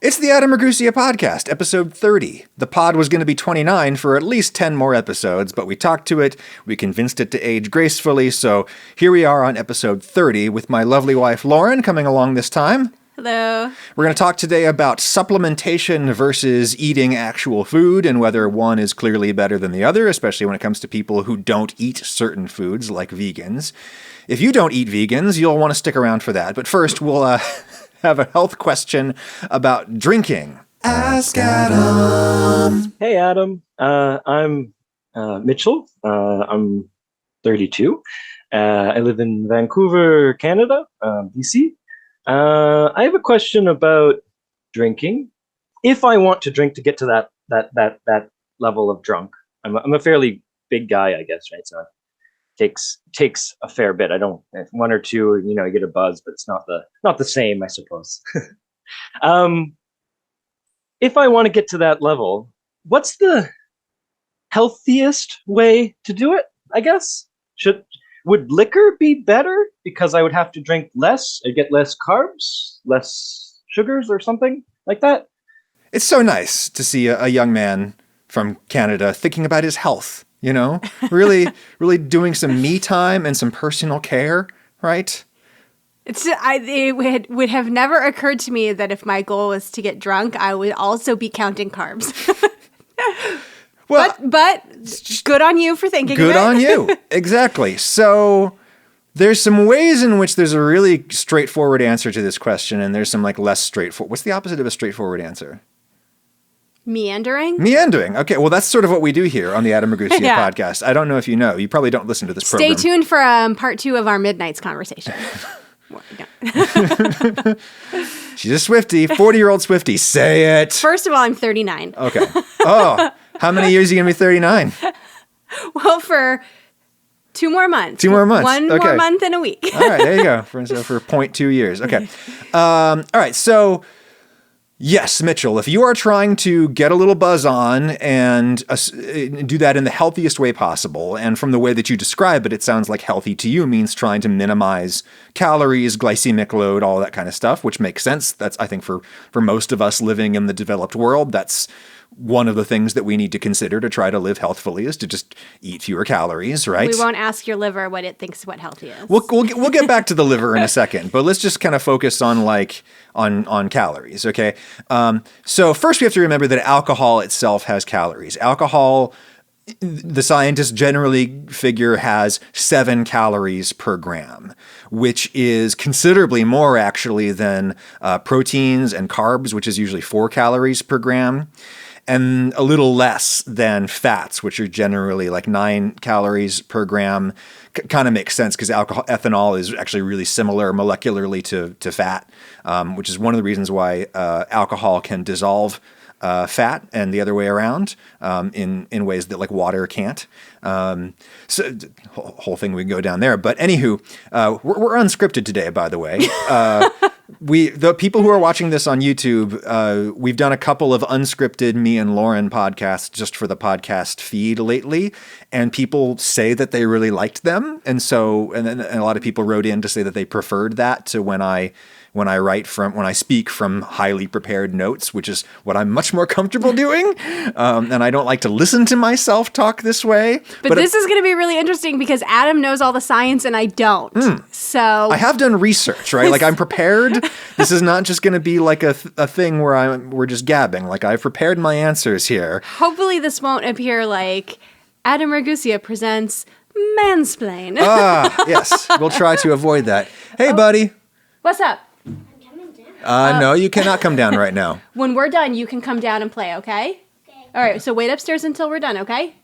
It's the Adam Ragusa podcast, episode 30. The pod was going to be 29 for at least 10 more episodes, but we talked to it, we convinced it to age gracefully, so here we are on episode 30 with my lovely wife Lauren coming along this time. Hello. We're going to talk today about supplementation versus eating actual food and whether one is clearly better than the other, especially when it comes to people who don't eat certain foods like vegans. If you don't eat vegans, you'll want to stick around for that, but first we'll have a health question about drinking. Ask Adam. Hey, Adam. I'm Mitchell. I'm 32. I live in Vancouver, Canada, BC. I have a question about drinking. If I want to drink to get to that level of drunk, I'm a fairly big guy, I guess, right? So it takes a fair bit. I don't, one or two, you get a buzz, but it's not the same, I suppose. If I want to get to that level, what's the healthiest way to do it? I guess would liquor be better because I would have to drink less? I'd get less carbs, less sugars, or something like that. It's so nice to see a young man from Canada thinking about his health. Really, really doing some me time and some personal care, right? It would have never occurred to me that if my goal was to get drunk, I would also be counting carbs. Well, but good on you for thinking of it. Good on you. Exactly. So there's some ways in which there's a really straightforward answer to this question, and there's some less straightforward. What's the opposite of a straightforward answer? Meandering? Okay, well, that's sort of what we do here on the Adam Ragusa podcast. I don't know if you know. You probably don't listen to this program. Stay tuned for part 2 of our Midnights conversation. She's a Swiftie, 40-year-old Swiftie. Say it. First of all, I'm 39. Okay. Oh, how many years are you going to be 39? Well, for 2 more months. 2 more months. One more month and a week. All right, there you go. For 0.2 years. Okay. All right, so... Yes, Mitchell, if you are trying to get a little buzz on and do that in the healthiest way possible, and from the way that you describe it, it sounds like healthy to you means trying to minimize calories, glycemic load, all that kind of stuff, which makes sense. That's, I think, for most of us living in the developed world, that's one of the things that we need to consider to try to live healthfully is to just eat fewer calories, right? We won't ask your liver what it thinks what healthy is. We'll get back to the liver in a second, but let's just kind of focus on on calories, okay? So first we have to remember that alcohol itself has calories. Alcohol, the scientists generally figure, has 7 calories per gram, which is considerably more actually than proteins and carbs, which is usually 4 calories per gram. And a little less than fats, which are generally 9 calories per gram. Kind of makes sense because ethanol is actually really similar molecularly to fat, which is one of the reasons why alcohol can dissolve fat and the other way around in ways that water can't. So whole thing we can go down there. But anywho, we're unscripted today, by the way. The people who are watching this on YouTube, we've done a couple of unscripted me and Lauren podcasts just for the podcast feed lately, and people say that they really liked them, and a lot of people wrote in to say that they preferred that to when I speak from highly prepared notes, which is what I'm much more comfortable doing, and I don't like to listen to myself talk this way. But this is going to be really interesting because Adam knows all the science and I don't. So I have done research, right? I'm prepared. This is not just going to be a thing where we're just gabbing. I've prepared my answers here. Hopefully this won't appear like Adam Ragusa presents Mansplain. Yes. We'll try to avoid that. Hey, buddy. What's up? No, you cannot come down right now. When we're done, you can come down and play, okay? Okay. All right, so wait upstairs until we're done, okay? Okay.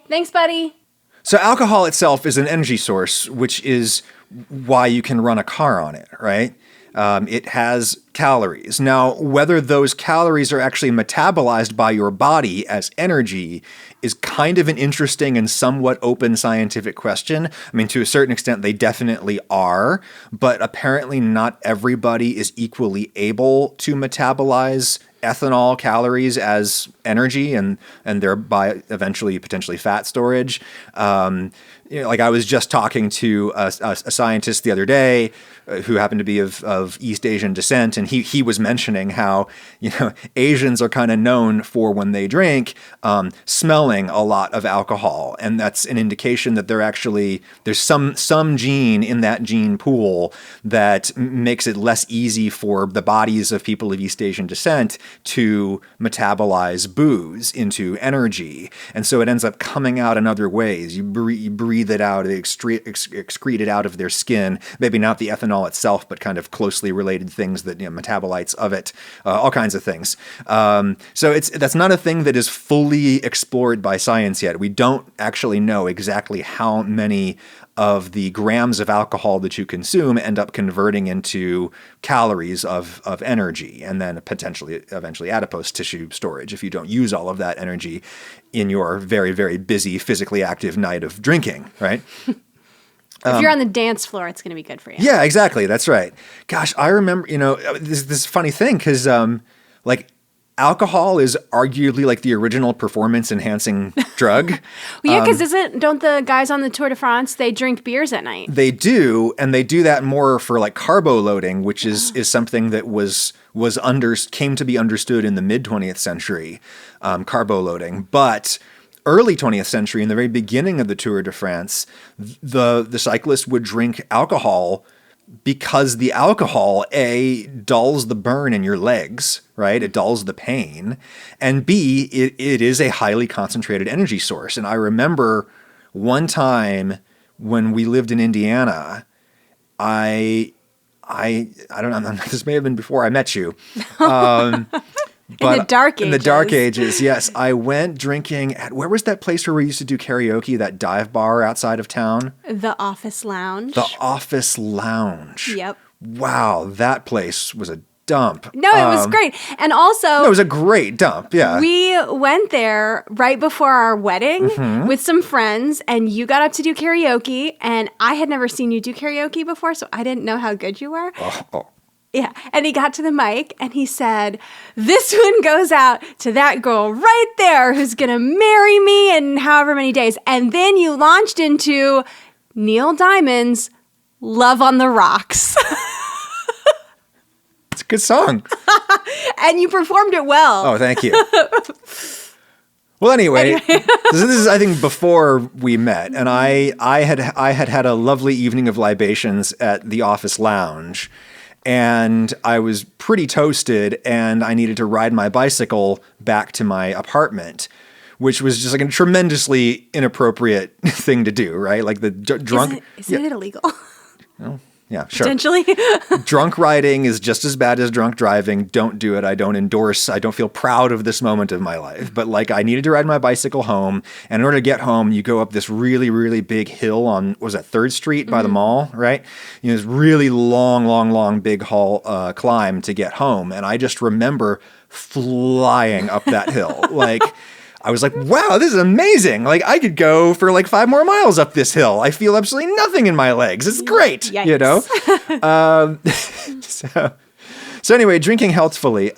Thanks, buddy. So alcohol itself is an energy source, which is why you can run a car on it, right? It has calories. Now, whether those calories are actually metabolized by your body as energy is kind of an interesting and somewhat open scientific question. I mean, to a certain extent, they definitely are, but apparently not everybody is equally able to metabolize ethanol calories as energy and thereby eventually potentially fat storage. I was just talking to a scientist the other day who happened to be of East Asian descent, and he was mentioning how, Asians are kind of known for, when they drink, smelling a lot of alcohol, and that's an indication that there's some gene in that gene pool that makes it less easy for the bodies of people of East Asian descent to metabolize booze into energy, and so it ends up coming out in other ways. You breathe it out, excrete it out of their skin. Maybe not the ethanol itself, but kind of closely related things that, metabolites of it, all kinds of things. So that's not a thing that is fully explored by science yet. We don't actually know exactly how many of the grams of alcohol that you consume end up converting into calories of energy, and then potentially eventually adipose tissue storage if you don't use all of that energy in your very, very busy, physically active night of drinking, right? If you're on the dance floor, it's going to be good for you. Yeah, exactly. That's right. Gosh, I remember, this funny thing, because alcohol is arguably like the original performance enhancing drug. Well, yeah, because don't the guys on the Tour de France, they drink beers at night? They do, and they do that more for like carbo loading, which is something that came to be understood in the mid 20th century, carbo loading. But early 20th century, in the very beginning of the Tour de France, the cyclist would drink alcohol because the alcohol, A, dulls the burn in your legs, right? It dulls the pain. And B, it is a highly concentrated energy source. And I remember one time when we lived in Indiana, I don't know, this may have been before I met you. But in the dark ages. In the dark ages, yes. I went drinking at, where was that place where we used to do karaoke, that dive bar outside of town? The Office Lounge. The Office Lounge. Yep. Wow, that place was a dump. No, it was great. And also... No, it was a great dump, yeah. We went there right before our wedding with some friends, and you got up to do karaoke, and I had never seen you do karaoke before, so I didn't know how good you were. Oh. Yeah, and he got to the mic and he said, "This one goes out to that girl right there who's going to marry me in however many days." And then you launched into Neil Diamond's Love on the Rocks. It's a good song. And you performed it well. Oh, thank you. Well, anyway, this is, I think, before we met, and I had a lovely evening of libations at the Office Lounge. And I was pretty toasted, and I needed to ride my bicycle back to my apartment, which was just like a tremendously inappropriate thing to do, right? Like the drunk... Is it illegal? Well, yeah, sure. Potentially. Drunk riding is just as bad as drunk driving. Don't do it. I don't endorse. I don't feel proud of this moment of my life. But like, I needed to ride my bicycle home. And in order to get home, you go up this really, really big hill on, what was that, 3rd Street by the mall, right? This really long, big climb to get home. And I just remember flying up that hill. Like, I was like, wow, this is amazing. Like, I could go for like 5 more miles up this hill. I feel absolutely nothing in my legs. It's great, Yikes. So anyway, drinking healthfully.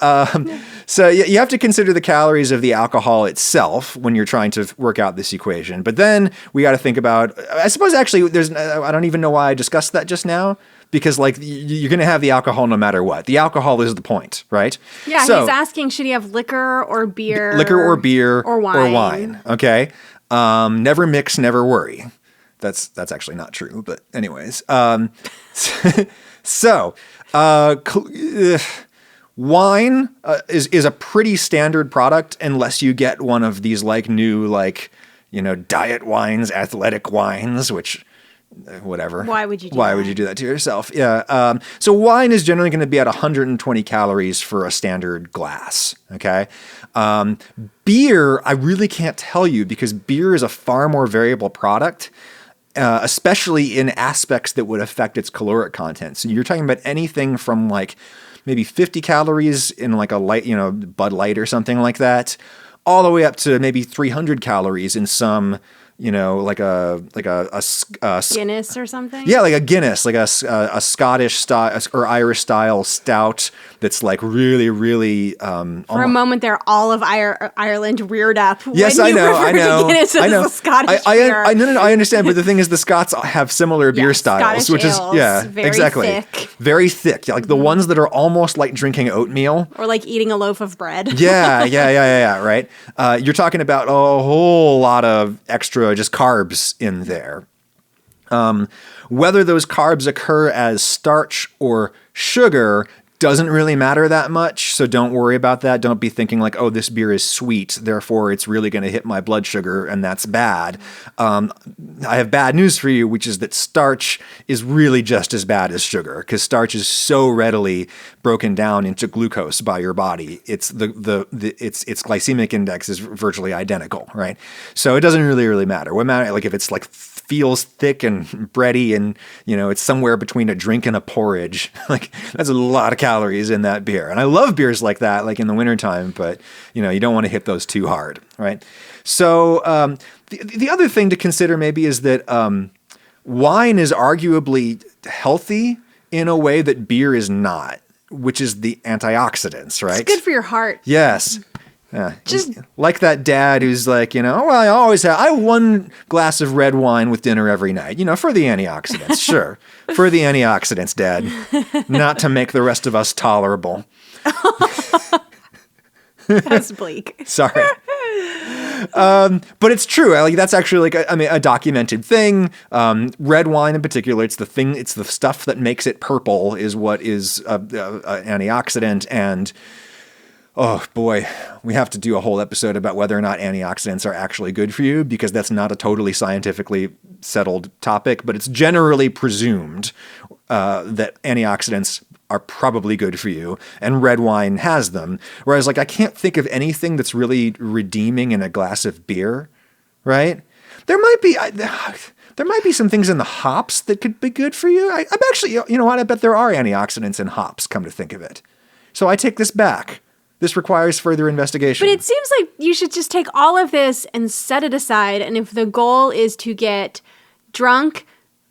So you have to consider the calories of the alcohol itself when you're trying to work out this equation. But then we got to think about, I suppose actually I don't even know why I discussed that just now. Because like you're going to have the alcohol no matter what. The alcohol is the point, right? Yeah, so, he's asking, should he have liquor or beer? Liquor or beer or wine. Okay. Never mix, never worry. That's actually not true, but anyways. Wine is a pretty standard product unless you get one of these like new diet wines, athletic wines, which whatever. Why would you do Why would you do that to yourself? Yeah. So wine is generally going to be at 120 calories for a standard glass. Okay. Beer, I really can't tell you because beer is a far more variable product. Especially in aspects that would affect its caloric content. So you're talking about anything from like maybe 50 calories in like a light, Bud Light or something like that, all the way up to maybe 300 calories in some, like Guinness or something. yeah, like a Guinness, like a Scottish style or Irish style stout that's like really, really. For a moment there, all of Ireland reared up. Yes, when I you know, I referred to know, Guinness I as know. a Scottish I beer. no, I understand, but the thing is, the Scots have similar beer styles, Scottish which ales, is very exactly thick. very thick, like the ones that are almost like drinking oatmeal. Or like eating a loaf of bread. Yeah, right. You're talking about a whole lot of extra just carbs in there. Whether those carbs occur as starch or sugar doesn't really matter that much, so don't worry about that. Don't be thinking like, oh, this beer is sweet, therefore it's really going to hit my blood sugar, and that's bad. I have bad news for you, which is that starch is really just as bad as sugar, because starch is so readily broken down into glucose by your body. It's its glycemic index is virtually identical, right? So it doesn't really matter. What matter, like if it's like feels thick and bready and it's somewhere between a drink and a porridge, like that's a lot of calories in that beer. And I love beers like that, like in the wintertime, but you don't want to hit those too hard, right? So the other thing to consider maybe is that wine is arguably healthy in a way that beer is not, which is the antioxidants, right? It's good for your heart. Yes. Yeah, Just like that dad who's like, well, I have one glass of red wine with dinner every night, for the antioxidants. Sure. For the antioxidants, Dad. Not to make the rest of us tolerable. That's bleak. Sorry. But it's true. Like that's actually like a documented thing. Red wine in particular, it's the stuff that makes it purple is what is an antioxidant. And oh boy, we have to do a whole episode about whether or not antioxidants are actually good for you, because that's not a totally scientifically settled topic, but it's generally presumed that antioxidants are probably good for you, and red wine has them. Whereas like I can't think of anything that's really redeeming in a glass of beer, right? There might be some things in the hops that could be good for you. I'm actually, what? I bet there are antioxidants in hops, come to think of it. So I take this back. This requires further investigation. But it seems like you should just take all of this and set it aside. And if the goal is to get drunk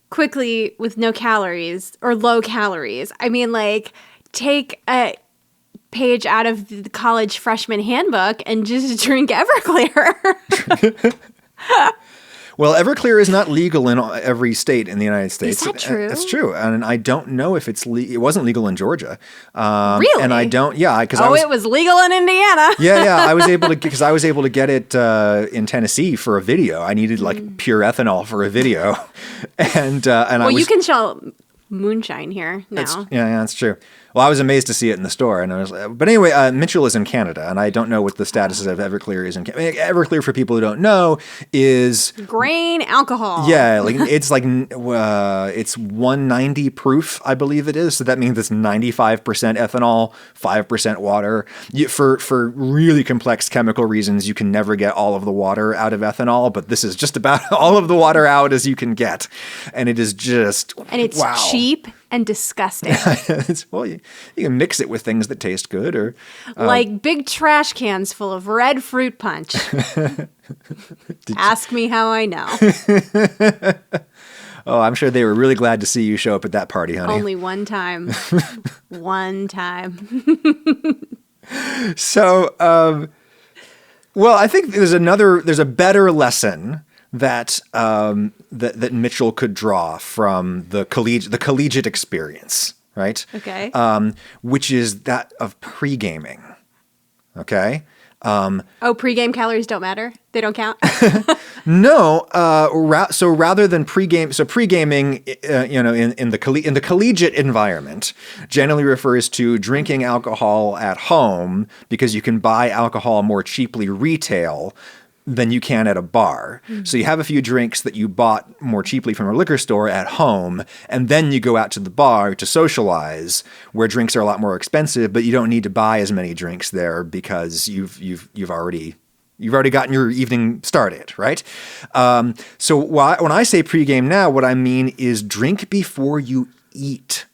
quickly with no calories or low calories, take a page out of the college freshman handbook and just drink Everclear. Well, Everclear is not legal in every state in the United States. Is that true? That's true, and I don't know if it wasn't legal in Georgia. Really? And I don't. Yeah, because it was legal in Indiana. yeah. I was able to get it in Tennessee for a video. I needed like pure ethanol for a video, and you can sell moonshine here now. That's true. Well, I was amazed to see it in the store, and I was. But anyway, Mitchell is in Canada, and I don't know what the status of Everclear is in Canada. Everclear, for people who don't know, is grain alcohol. Yeah, like it's 190 proof, I believe it is. So that means it's 95% ethanol, 5% water. For really complex chemical reasons, you can never get all of the water out of ethanol, but this is just about all of the water out as you can get, and it is just cheap and disgusting. Well, you can mix it with things that taste good, or like big trash cans full of red fruit punch. Ask me how I know. Oh, I'm sure they were really glad to see you show up at that party, honey. Only one time. One time. So, well, I think there's a better lesson that that Mitchell could draw from the collegiate experience, right? Okay. Which is that of pre-gaming. Okay. Pre-game calories don't matter? They don't count? No. So rather than pre-gaming, in the collegiate environment, generally refers to drinking alcohol at home because you can buy alcohol more cheaply retail than you can at a bar. Mm-hmm. So you have a few drinks that you bought more cheaply from a liquor store at home, and then you go out to the bar to socialize, where drinks are a lot more expensive, but you don't need to buy as many drinks there because you've already gotten your evening started, right? So when I say pregame now, what I mean is drink before you eat.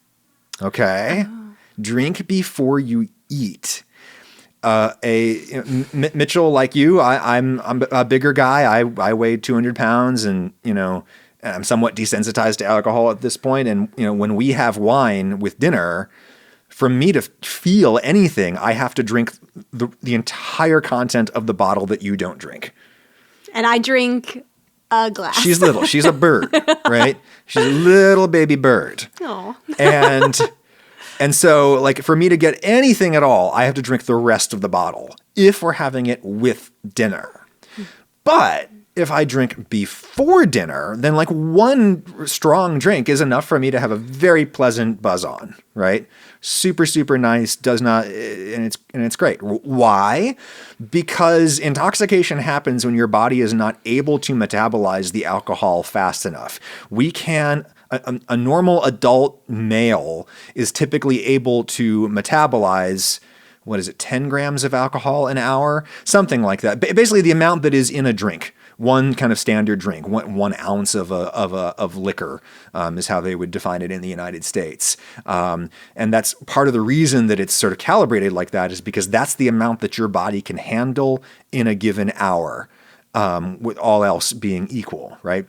Okay? Oh. Drink before you eat. Mitchell, like you, I'm a bigger guy. I weigh 200 pounds, and I'm somewhat desensitized to alcohol at this point. And when we have wine with dinner, for me to feel anything, I have to drink the entire content of the bottle that you don't drink. And I drink a glass. She's little. She's a bird, right? She's a little baby bird. Oh. And so, like, for me to get anything at all, I have to drink the rest of the bottle if we're having it with dinner. But if I drink before dinner, then like one strong drink is enough for me to have a very pleasant buzz on, right? Super, super nice, does not, and it's great. Why? Because intoxication happens when your body is not able to metabolize the alcohol fast enough. A normal adult male is typically able to metabolize, 10 grams of alcohol an hour? Something like that. Basically the amount that is in a drink. One kind of standard drink, 1 ounce of liquor is how they would define it in the United States. And that's part of the reason that it's sort of calibrated like that, is because that's the amount that your body can handle in a given hour, with all else being equal, right?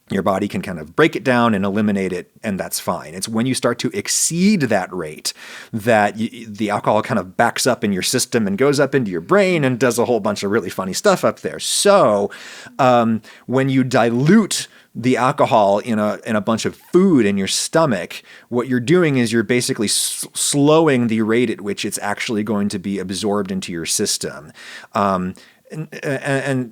Your body can kind of break it down and eliminate it, and that's fine. It's when you start to exceed that rate that the alcohol kind of backs up in your system and goes up into your brain and does a whole bunch of really funny stuff up there. So when you dilute the alcohol in a bunch of food in your stomach, what you're doing is you're basically slowing the rate at which it's actually going to be absorbed into your system. And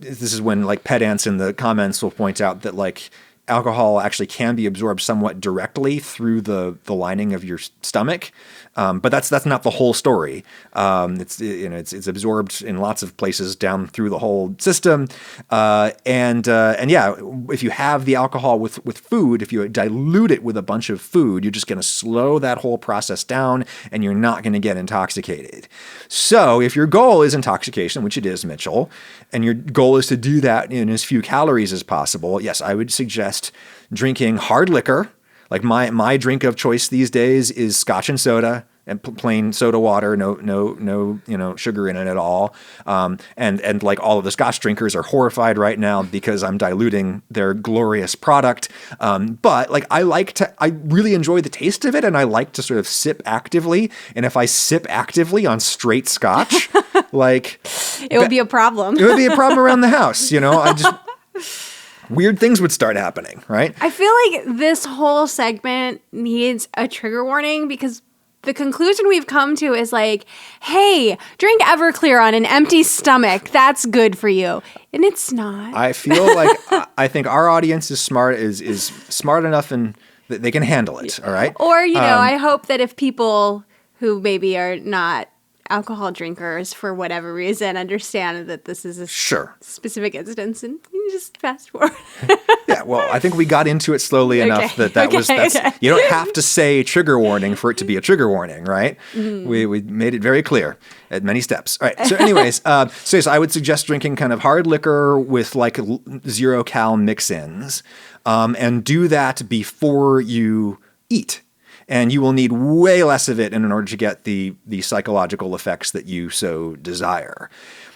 this is when like pedants in the comments will point out that like alcohol actually can be absorbed somewhat directly through the lining of your stomach. But that's not the whole story. It's absorbed in lots of places down through the whole system. And yeah, if you have the alcohol with food, if you dilute it with a bunch of food, you're just going to slow that whole process down and you're not going to get intoxicated. So if your goal is intoxication, which it is, Mitchell, and your goal is to do that in as few calories as possible, yes, I would suggest drinking hard liquor. Like my drink of choice these days is scotch and soda and plain soda water, no sugar in it at all. And like all of the scotch drinkers are horrified right now because I'm diluting their glorious product. But like I really enjoy the taste of it, and I like to sort of sip actively. And if I sip actively on straight scotch, like it would be a problem. It would be a problem around the house, weird things would start happening, right? I feel like this whole segment needs a trigger warning, because the conclusion we've come to is like, hey, drink Everclear on an empty stomach. That's good for you. And it's not. I feel like I think our audience is smart enough and that they can handle it, all right? Or, I hope that if people who maybe are not alcohol drinkers for whatever reason understand that this is a specific instance, and you just fast forward. Yeah, well, I think we got into it slowly enough that you don't have to say trigger warning for it to be a trigger warning, right? Mm-hmm. We made it very clear at many steps. All right, so anyways, so I would suggest drinking kind of hard liquor with like 0-cal mix-ins, and do that before you eat. And you will need way less of it in order to get the psychological effects that you so desire.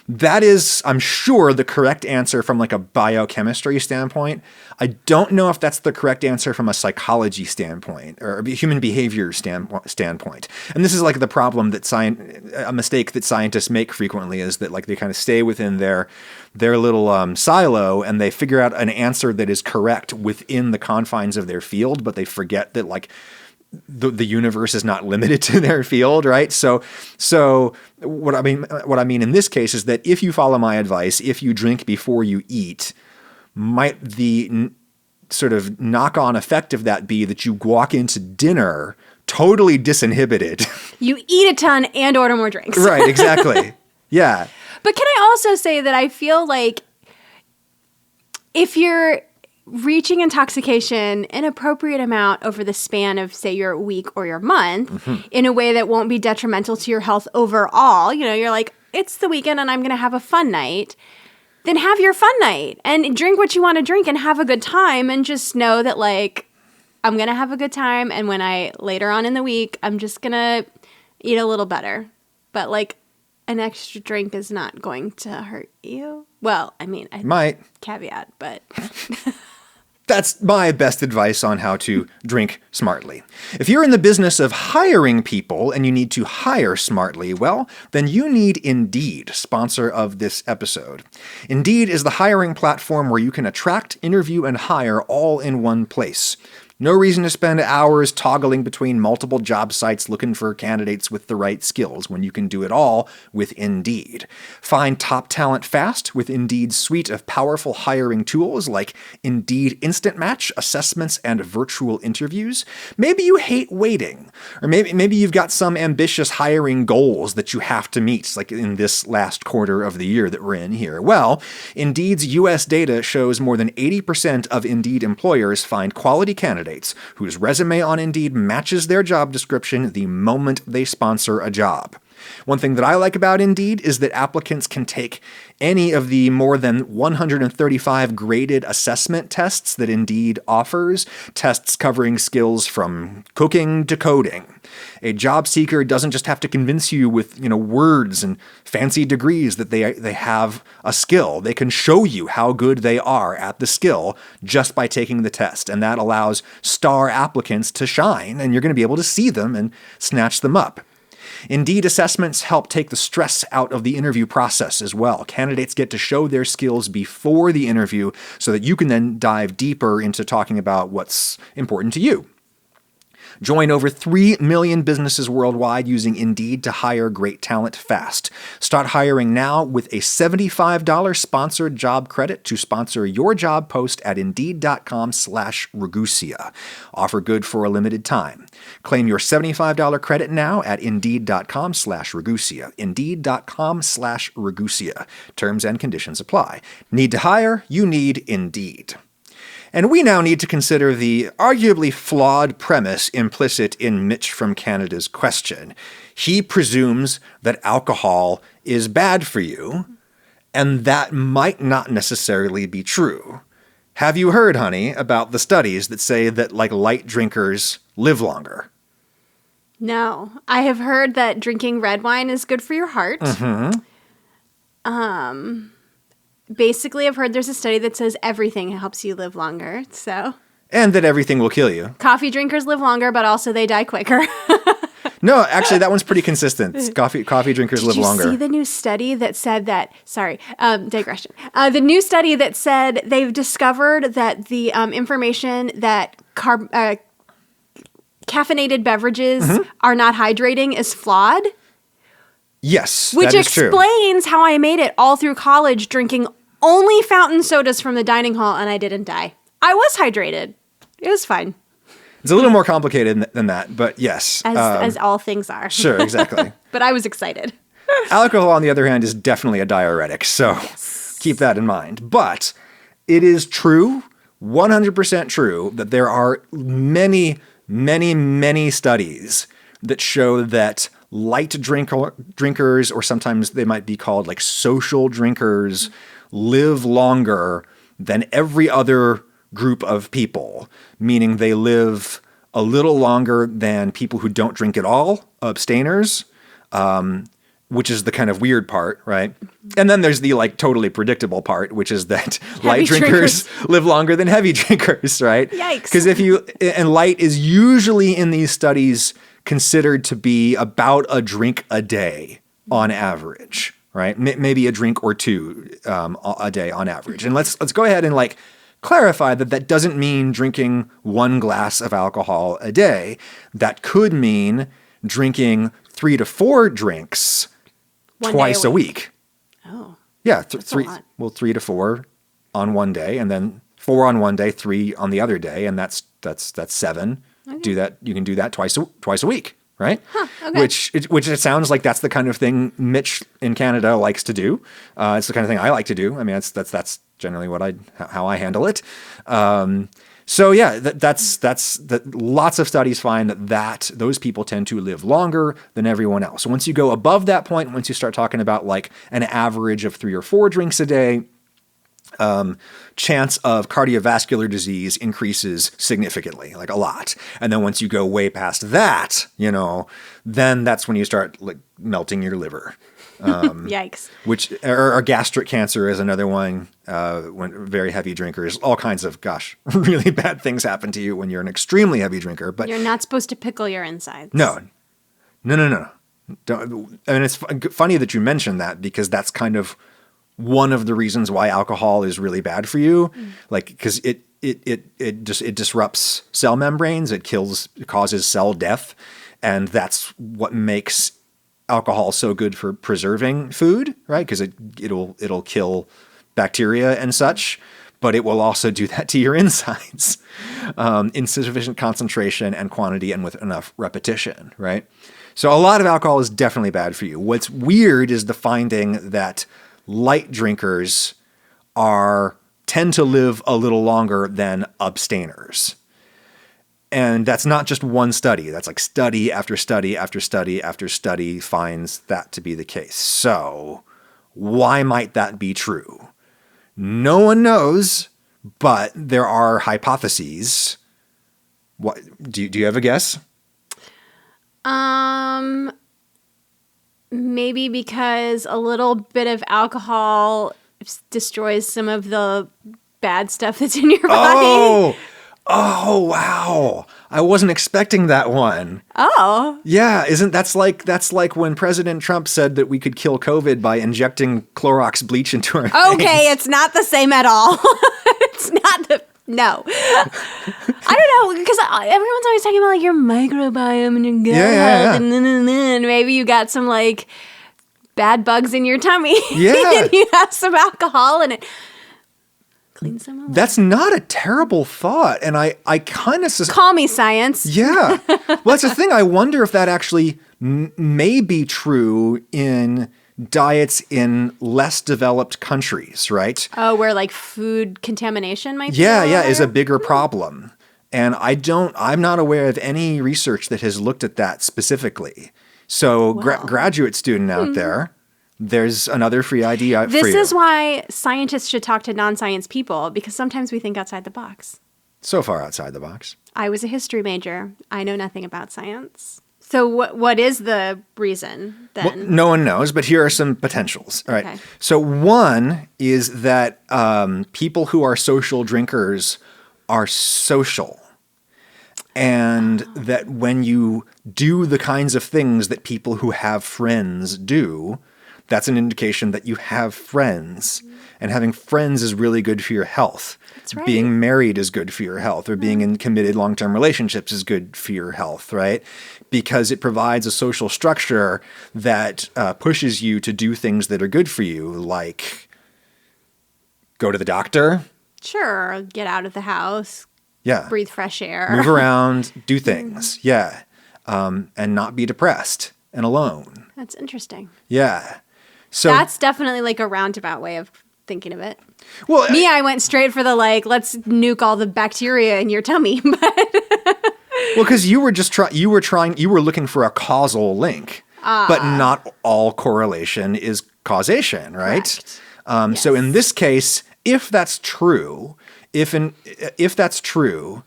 That is, I'm sure, the correct answer from like a biochemistry standpoint. I don't know if that's the correct answer from a psychology standpoint or a human behavior standpoint. And this is like the problem that a mistake that scientists make frequently, is that like they kind of stay within their little silo, and they figure out an answer that is correct within the confines of their field, but they forget that like the universe is not limited to their field, right? So what I mean in this case is that if you follow my advice, if you drink before you eat, might the sort of knock-on effect of that be that you walk into dinner totally disinhibited. You eat a ton and order more drinks. Right, exactly. Yeah. But can I also say that I feel like if you're reaching intoxication an appropriate amount over the span of, say, your week or your month, mm-hmm. in a way that won't be detrimental to your health overall, you're like, it's the weekend and I'm going to have a fun night, then have your fun night and drink what you want to drink and have a good time, and just know that, like, I'm going to have a good time, and when later on in the week, I'm just going to eat a little better. But, like, an extra drink is not going to hurt you. Well, I mean, Might. caveat, but That's my best advice on how to drink smartly. If you're in the business of hiring people and you need to hire smartly, well, then you need Indeed, sponsor of this episode. Indeed is the hiring platform where you can attract, interview, and hire all in one place. No reason to spend hours toggling between multiple job sites looking for candidates with the right skills when you can do it all with Indeed. Find top talent fast with Indeed's suite of powerful hiring tools like Indeed Instant Match, assessments, and virtual interviews. Maybe you hate waiting, or maybe you've got some ambitious hiring goals that you have to meet, like in this last quarter of the year that we're in here. Well, Indeed's US data shows more than 80% of Indeed employers find quality candidates whose resume on Indeed matches their job description the moment they sponsor a job. One thing that I like about Indeed is that applicants can take any of the more than 135 graded assessment tests that Indeed offers, tests covering skills from cooking to coding. A job seeker doesn't just have to convince you with, words and fancy degrees that they have a skill. They can show you how good they are at the skill just by taking the test, and that allows star applicants to shine, and you're going to be able to see them and snatch them up. Indeed assessments help take the stress out of the interview process as well. Candidates get to show their skills before the interview so that you can then dive deeper into talking about what's important to you. Join over 3 million businesses worldwide using Indeed to hire great talent fast. Start hiring now with a $75 sponsored job credit to sponsor your job post at Indeed.com/Ragusia. Offer good for a limited time. Claim your $75 credit now at Indeed.com/Ragusia. Indeed.com/Ragusia. Terms and conditions apply. Need to hire? You need Indeed. And we now need to consider the arguably flawed premise implicit in Mitch from Canada's question. He presumes that alcohol is bad for you, and that might not necessarily be true. Have you heard, honey, about the studies that say that light drinkers live longer? no. I have heard that drinking red wine is good for your heart. Mm-hmm. Basically, I've heard there's a study that says everything helps you live longer. So And that everything will kill you. coffee drinkers live longer, but also they die quicker. No, actually, that one's pretty consistent. Coffee drinkers live longer. Did you see the new study that said that? Sorry, digression. The new study that said they've discovered that the information that caffeinated beverages are not hydrating is flawed. Yes, Which that is true. explains how I made it all through college drinking only fountain sodas from the dining hall and I didn't die. I was hydrated. It was fine. It's a little more complicated than that, but yes. As all things are. Sure, exactly. But I was excited. Alcohol, on the other hand, is definitely a diuretic, so keep that in mind. But it is true, 100% true, that there are many, many, many studies that show that light drinkers, or sometimes they might be called social drinkers, live longer than every other group of people, meaning they live a little longer than people who don't drink at all, abstainers, which is the kind of weird part, right? And then there's the totally predictable part, which is that light drinkers live longer than heavy drinkers, right? Yikes. Because and light is usually in these studies considered to be about a drink a day on average, right? Maybe a drink or two a day on average. And let's go ahead and clarify that doesn't mean drinking 1 glass of alcohol a day. That could mean drinking 3 to 4 drinks twice a week. Oh. Yeah, That's a lot. 3 to 4 on one day, and then 4 on one day, 3 on the other day, and that's 7. Okay. Do that. You can do that twice a week, right? Huh, okay. Which it sounds like that's the kind of thing Mitch in Canada likes to do. It's the kind of thing I like to do. I mean, that's generally how I handle it. So yeah, that's lots of studies find that those people tend to live longer than everyone else. So once you go above that point, once you start talking about an average of 3 or 4 drinks a day, chance of cardiovascular disease increases significantly, a lot. And then once you go way past that, then that's when you start melting your liver. Yikes. which or gastric cancer is another one. When very heavy drinkers, all kinds of really bad things happen to you when you're an extremely heavy drinker. But You're not supposed to pickle your insides. no. Don't. I mean, it's funny that you mentioned that because that's kind of one of the reasons why alcohol is really bad for you. Like, because it disrupts cell membranes, it causes cell death, and that's what makes alcohol so good for preserving food, right? Because it'll kill bacteria and such, but it will also do that to your insides in sufficient concentration and quantity and with enough repetition, right? So a lot of alcohol is definitely bad for you. What's weird is the finding that light drinkers tend to live a little longer than abstainers. And that's not just one study. That's like study after study after study after study finds that to be the case. So why might that be true? No one knows, but there are hypotheses. What do you have a guess? Maybe because a little bit of alcohol destroys some of the bad stuff that's in your body. Oh, wow. I wasn't expecting that one. Oh. Yeah, that's like when President Trump said that we could kill COVID by injecting Clorox bleach into our veins. Okay, it's not the same at all. It's not no. I don't know, because everyone's always talking about like your microbiome and your gut health and maybe you got some like bad bugs in your tummy. Yeah. And you have some alcohol and it cleans them away. That's not a terrible thought. And I kind of... Call me science. Yeah. Well, that's the thing. I wonder if that actually may be true in diets in less developed countries, right? Oh, where like food contamination might be? Yeah, is a bigger problem. And I'm not aware of any research that has looked at that specifically. So graduate student out there, there's another free idea for you. This is why scientists should talk to non-science people, because sometimes we think outside the box. So far outside the box. I was a history major. I know nothing about science. So what is the reason then? Well, no one knows, but here are some potentials. All right. Okay. So one is that people who are social drinkers are social. And that when you do the kinds of things that people who have friends do, that's an indication that you have friends. And having friends is really good for your health. That's right. Being married is good for your health, or being in committed long-term relationships is good for your health, right? Because it provides a social structure that pushes you to do things that are good for you, like go to the doctor. Sure, get out of the house. Yeah. Breathe fresh air. Move around, do things. Yeah. And not be depressed and alone. That's interesting. Yeah. So That's definitely like a roundabout way of thinking of it. well, I went straight for the like, let's nuke all the bacteria in your tummy. well, because you were looking for a causal link, but not all correlation is causation, right? Correct. So in this case, if that's true, if that's true,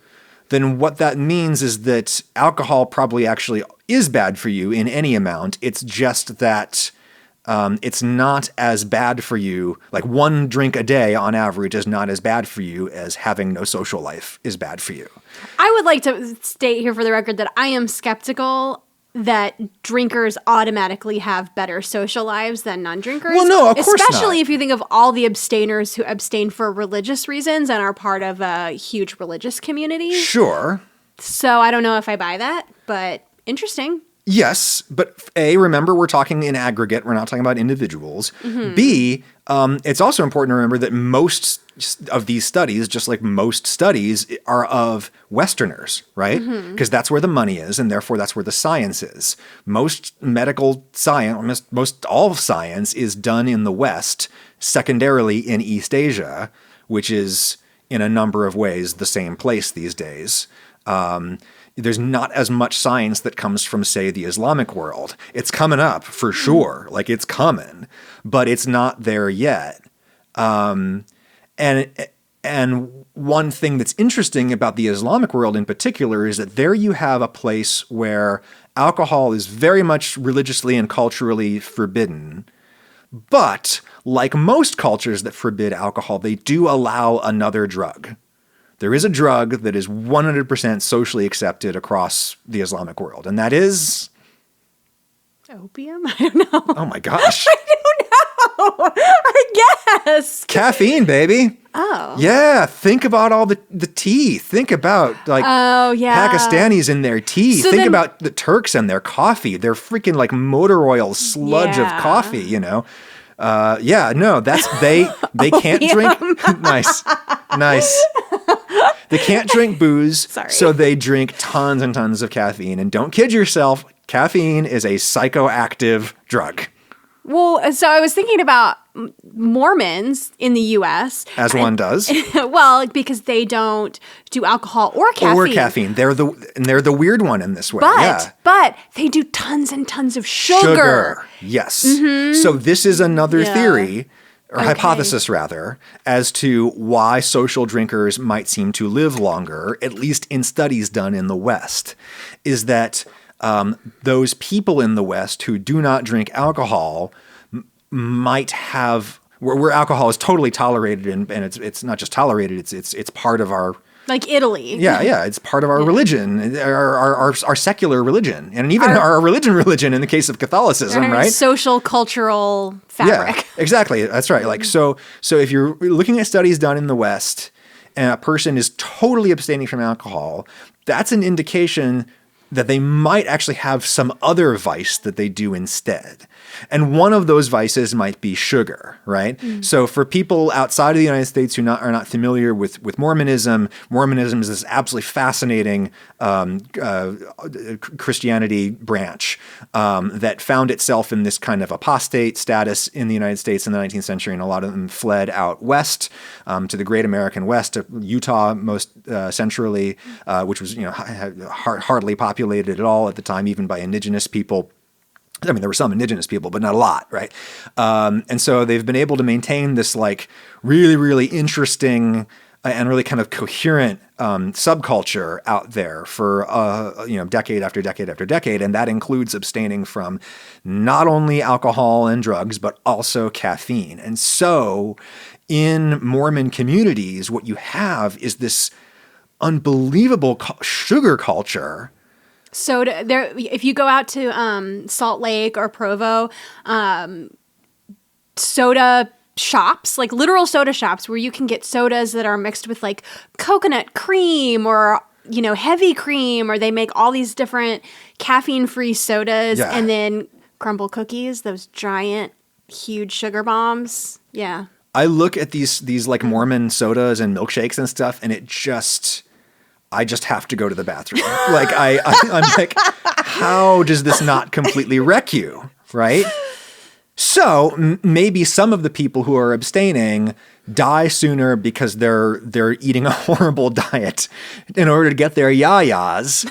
then what that means is that alcohol probably actually is bad for you in any amount. It's just that it's not as bad for you. Like one drink a day on average is not as bad for you as having no social life is bad for you. I would like to state here for the record that I am skeptical that drinkers automatically have better social lives than non-drinkers. Well, no, of course not. Especially if you think of all the abstainers who abstain for religious reasons and are part of a huge religious community. Sure. So I don't know if I buy that, but interesting. Yes, but A, remember we're talking in aggregate. We're not talking about individuals. Mm-hmm. B, it's also important to remember that most of these studies, just like most studies, are of Westerners, right? Because that's where the money is, and therefore that's where the science is. Most medical science, most all science is done in the West, secondarily in East Asia, which is in a number of ways the same place these days. There's not as much science that comes from, say, the Islamic world. It's coming up for sure. Like it's coming, but it's not there yet. And one thing that's interesting about the Islamic world in particular is that there you have a place where alcohol is very much religiously and culturally forbidden, But like most cultures that forbid alcohol, they do allow another drug. There is a drug that is 100% socially accepted across the Islamic world, and that is... Opium? I don't know. Oh my gosh. I guess. Caffeine, baby. Oh. Yeah, think about all the tea. Think about Oh, yeah. Pakistanis and their tea. So Think then- about the Turks and their coffee. They're freaking like motor oil sludge Yeah. of coffee, you know. That's they can't drink. Nice. They can't drink booze, Sorry. so they drink tons and tons of caffeine. And don't kid yourself, caffeine is a psychoactive drug. Well, so I was thinking about Mormons in the U.S. As one does. Well, because they don't do alcohol or caffeine. Or caffeine. They're the weird one in this way. But they do tons and tons of sugar. Yes. So this is another Yeah. theory, or Okay. hypothesis rather, as to why social drinkers might seem to live longer, at least in studies done in the West, is that those people in the West who do not drink alcohol might have where alcohol is totally tolerated and it's not just tolerated, it's part of our Like Italy. yeah, it's part of our religion, our secular religion, and even our religion in the case of Catholicism, Our right? social, cultural fabric. Yeah, exactly. That's right. Like so if you're looking at studies done in the West and a person is totally abstaining from alcohol, that's an indication that they might actually have some other vice that they do instead. And one of those vices might be sugar, right? So for people outside of the United States who are not familiar with Mormonism, Mormonism is this absolutely fascinating Christianity branch that found itself in this kind of apostate status in the United States in the 19th century, and a lot of them fled out west to the great American West, to Utah most centrally, which was hardly populated at all at the time, even by indigenous people. I mean, there were some indigenous people, but not a lot, right? And so they've been able to maintain this like really, really interesting and really kind of coherent subculture out there for decade after decade after decade, and that includes abstaining from not only alcohol and drugs but also caffeine. And so, in Mormon communities, what you have is this unbelievable sugar culture. Soda. There, if you go out to Salt Lake or Provo, soda shops, like literal soda shops, where you can get sodas that are mixed with like coconut cream or heavy cream, or they make all these different caffeine-free sodas, and then crumble cookies, those giant, huge sugar bombs. Yeah. I look at these like Mormon sodas and milkshakes and stuff, and I just have to go to the bathroom. Like I'm like, how does this not completely wreck you, right? So maybe some of the people who are abstaining die sooner because they're eating a horrible diet in order to get their yayas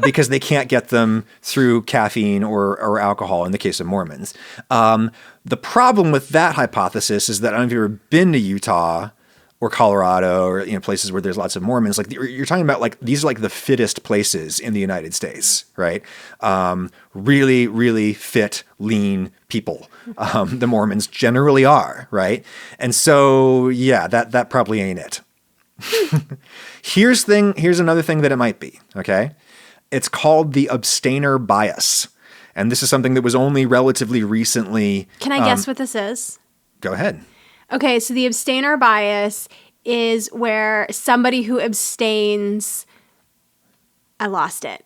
because they can't get them through caffeine or alcohol in the case of Mormons. The problem with that hypothesis is that I don't know if you've ever been to Utah or Colorado or places where there's lots of Mormons. Like you're talking about, like these are like the fittest places in the United States, right? Really, really fit, lean people. The Mormons generally are, right? And so yeah, that probably ain't it. Here's another thing that it might be. Okay, it's called the abstainer bias, and this is something that was only relatively recently. Can I guess what this is? Go ahead. Okay, so the abstainer bias is where somebody who abstains, I lost it.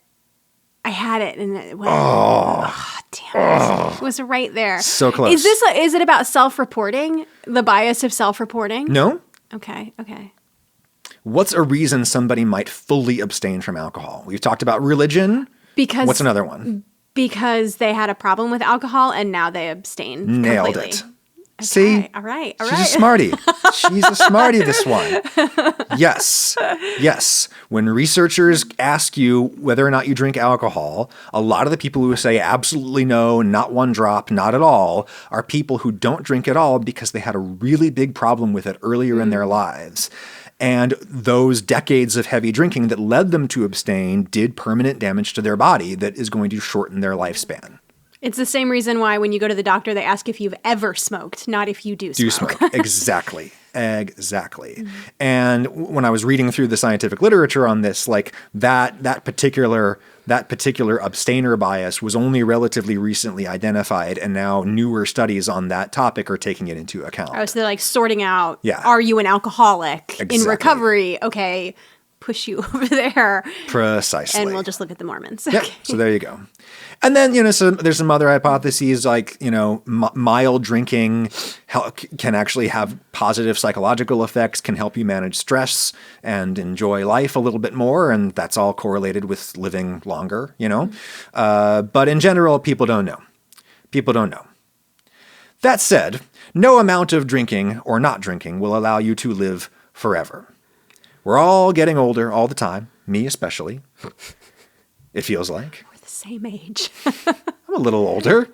I had it and it went. Oh, damn it. It was right there. So close. Is it about self-reporting? The bias of self-reporting? No. Okay. What's a reason somebody might fully abstain from alcohol? We've talked about religion. Because What's another one? Because they had a problem with alcohol and now they abstain. Nailed completely. it. See? All right. She's a smarty. She's a smarty, this one. Yes. When researchers ask you whether or not you drink alcohol, a lot of the people who say absolutely no, not one drop, not at all, are people who don't drink at all because they had a really big problem with it earlier in their lives. And those decades of heavy drinking that led them to abstain did permanent damage to their body that is going to shorten their lifespan. It's the same reason why when you go to the doctor, they ask if you've ever smoked, not if you do smoke. Exactly. Exactly. And when I was reading through the scientific literature on this, like that particular abstainer bias was only relatively recently identified, and now newer studies on that topic are taking it into account. Oh, so they're like sorting out, Yeah. Are you an alcoholic in Exactly. recovery? Okay, push you over there. Precisely. And we'll just look at the Mormons. Yep. Okay. So there you go. And then, so there's some other hypotheses like, mild drinking can actually have positive psychological effects, can help you manage stress and enjoy life a little bit more. And that's all correlated with living longer, But in general, people don't know. People don't know. That said, no amount of drinking or not drinking will allow you to live forever. We're all getting older all the time, me especially. It feels like. We're the same age. I'm a little older.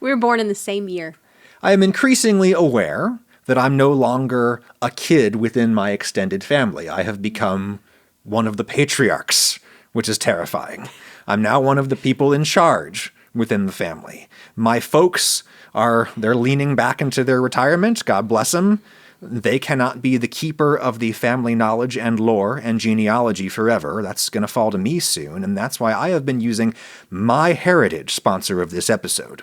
We were born in the same year. I am increasingly aware that I'm no longer a kid within my extended family. I have become one of the patriarchs, which is terrifying. I'm now one of the people in charge within the family. My folks they're leaning back into their retirement. God bless them. They cannot be the keeper of the family knowledge and lore and genealogy forever. That's going to fall to me soon, and that's why I have been using MyHeritage, sponsor of this episode.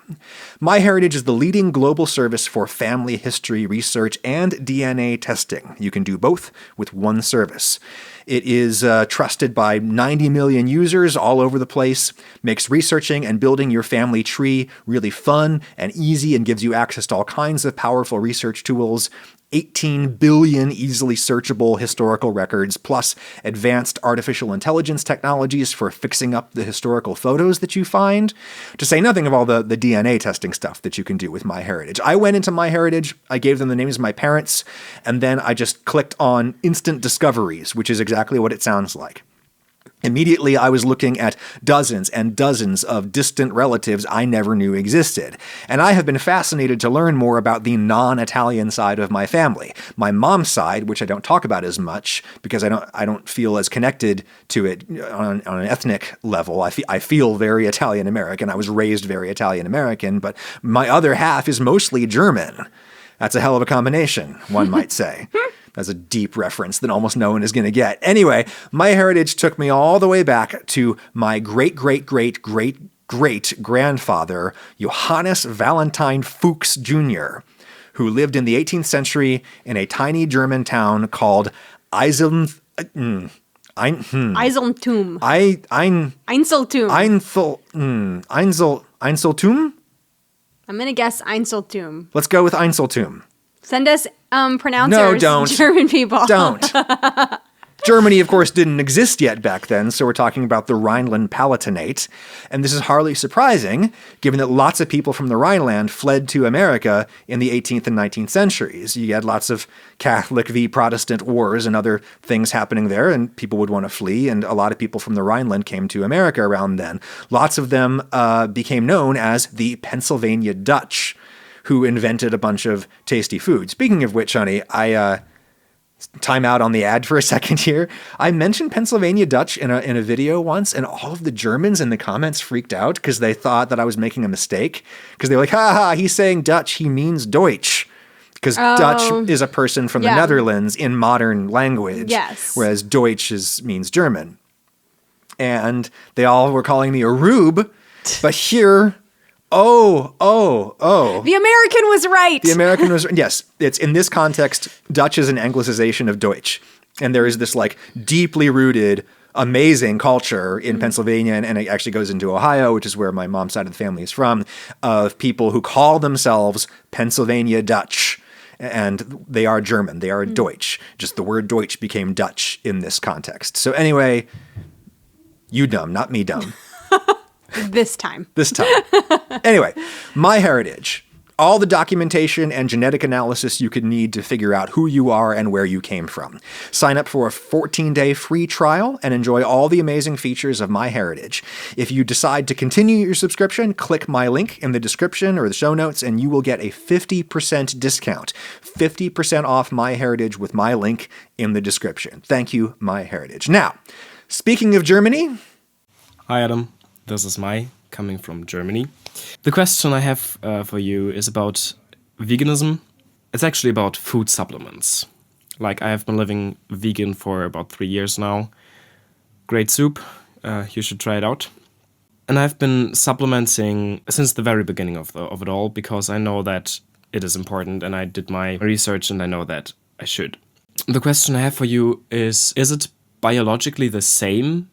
MyHeritage is the leading global service for family history research and DNA testing. You can do both with one service. It is trusted by 90 million users all over the place, makes researching and building your family tree really fun and easy, and gives you access to all kinds of powerful research tools, 18 billion easily searchable historical records, plus advanced artificial intelligence technologies for fixing up the historical photos that you find, to say nothing of all the DNA testing stuff that you can do with MyHeritage. I went into MyHeritage, I gave them the names of my parents, and then I just clicked on Instant Discoveries, which is exactly what it sounds like. Immediately, I was looking at dozens and dozens of distant relatives I never knew existed. And I have been fascinated to learn more about the non-Italian side of my family. My mom's side, which I don't talk about as much because I don't feel as connected to it on an ethnic level. I feel very Italian-American. I was raised very Italian-American, but my other half is mostly German. That's a hell of a combination, one might say. That's a deep reference that almost no one is going to get. Anyway, MyHeritage took me all the way back to my great-great-great-great-grandfather, Johannes Valentine Fuchs Jr., who lived in the 18th century in a tiny German town called Eiseltum. Einzeltum? I'm going to guess Einzeltum. Let's go with Einzeltum. Send us pronouncers, No, don't. German people. Don't. Germany, of course, didn't exist yet back then, so we're talking about the Rhineland-Palatinate. And this is hardly surprising, given that lots of people from the Rhineland fled to America in the 18th and 19th centuries. You had lots of Catholic v. Protestant wars and other things happening there, and people would want to flee, and a lot of people from the Rhineland came to America around then. Lots of them became known as the Pennsylvania Dutch, who invented a bunch of tasty food. Speaking of which, honey, time out on the ad for a second here. I mentioned Pennsylvania Dutch in a video once, and all of the Germans in the comments freaked out because they thought that I was making a mistake. Because they were like, ha, he's saying Dutch, he means Deutsch. Because Dutch is a person from the Netherlands in modern language, whereas Deutsch means German. And they all were calling me a rube, but here... Oh. The American was right. The American was, yes. It's in this context, Dutch is an anglicization of Deutsch. And there is this like deeply rooted, amazing culture in Pennsylvania, and it actually goes into Ohio, which is where my mom's side of the family is from, of people who call themselves Pennsylvania Dutch. And they are German. They are Deutsch. Just the word Deutsch became Dutch in this context. So anyway, you dumb, not me dumb. This time. Anyway, MyHeritage. All the documentation and genetic analysis you could need to figure out who you are and where you came from. Sign up for a 14-day free trial and enjoy all the amazing features of MyHeritage. If you decide to continue your subscription, click my link in the description or the show notes and you will get a 50% discount. 50% off MyHeritage with my link in the description. Thank you, MyHeritage. Now, speaking of Germany... Hi, Adam. This is my coming from Germany. The question I have for you is about veganism. It's actually about food supplements. Like, I have been living vegan for about 3 years now. Great soup. You should try it out. And I've been supplementing since the very beginning of it all because I know that it is important, and I did my research and I know that I should. The question I have for you is it biologically the same